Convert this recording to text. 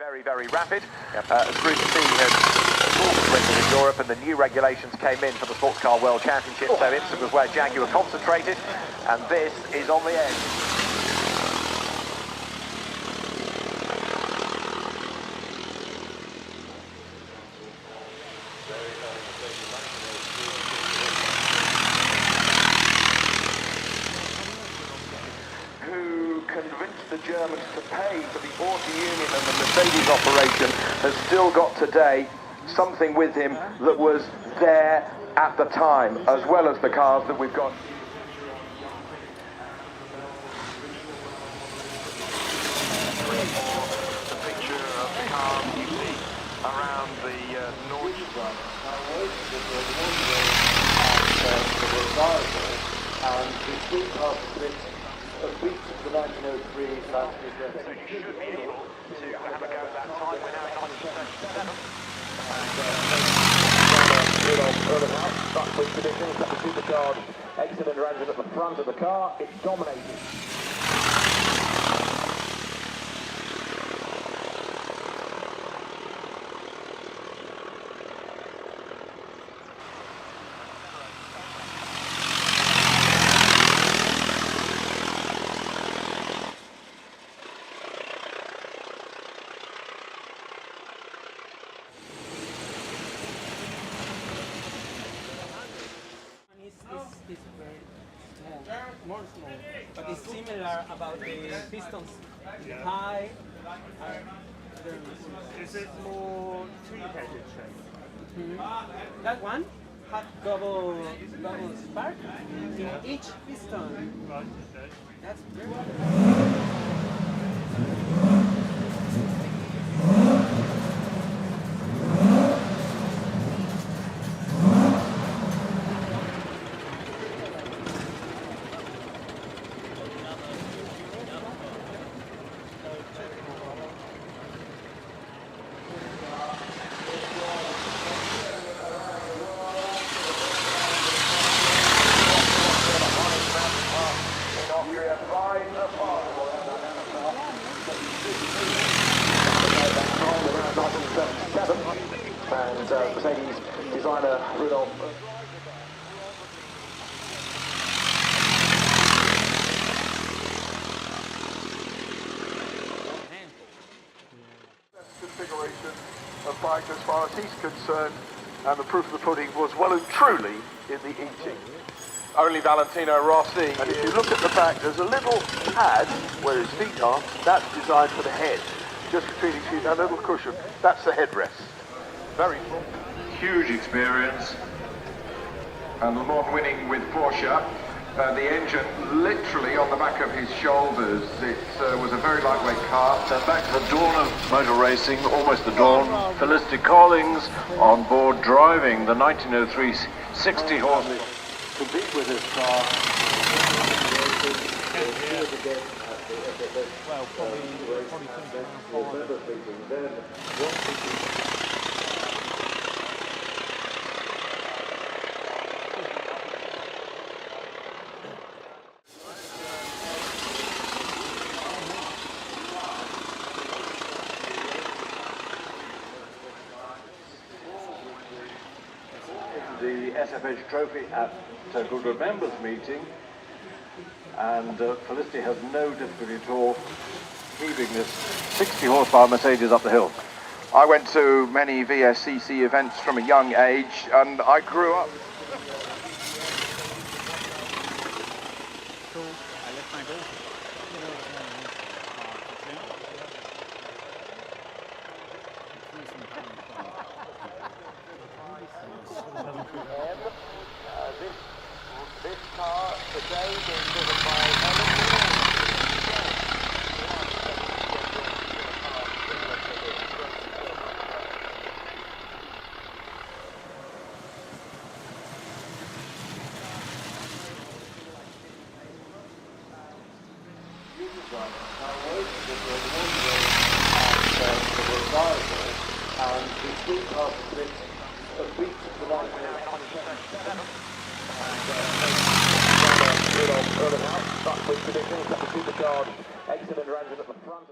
Very, very rapid. As Group C had incorporated in Europe and the new regulations came in for the Sports Car World Championship, so Ipswich was where Jaguar concentrated, and this is on the edge. Convinced the Germans to pay for the Auto Union and the Mercedes operation has still got today something with him that was there at the time, as well as the cars that we've got. The picture of the cars you see around the Nordschleife. And the street of the beat of the 1903 last year. So you should be able to have a go at that time. We're now in 1937. But with conditions that the supercharged eight-cylinder engine at the front of the car, it's dominated. Is very small, more small, but it's similar about the pistons. High. Is it more two-headed shape? That one had double spark in each piston. Right, okay. That's very and Mercedes designer Rudolf. Configuration of bike as far as he's concerned, and the proof of the pudding was well and truly in the eating. Only Valentino Rossi, and if you look at the back, there's a little pad where his feet are. That's designed for the head, just between his feet, that little cushion. That's the headrest. Very full. Huge experience, and Le Mans winning with Porsche. The engine literally on the back of his shoulders. It was a very lightweight car. And back to the dawn of motor racing, almost the dawn. Felicity Collins on board driving the 1903 60 horse. Compete with this car. well, probably the SFH trophy at Goodwood members meeting, and Felicity has no difficulty at all heaving this 60 horsepower Mercedes up the hill. I went to many VSCC events from a young age, and I grew up. This car today being driven by and the speed of this beat the 1907. Rudolf Erlenhout, but with conditions that the supercharged eight-cylinder engine at the front.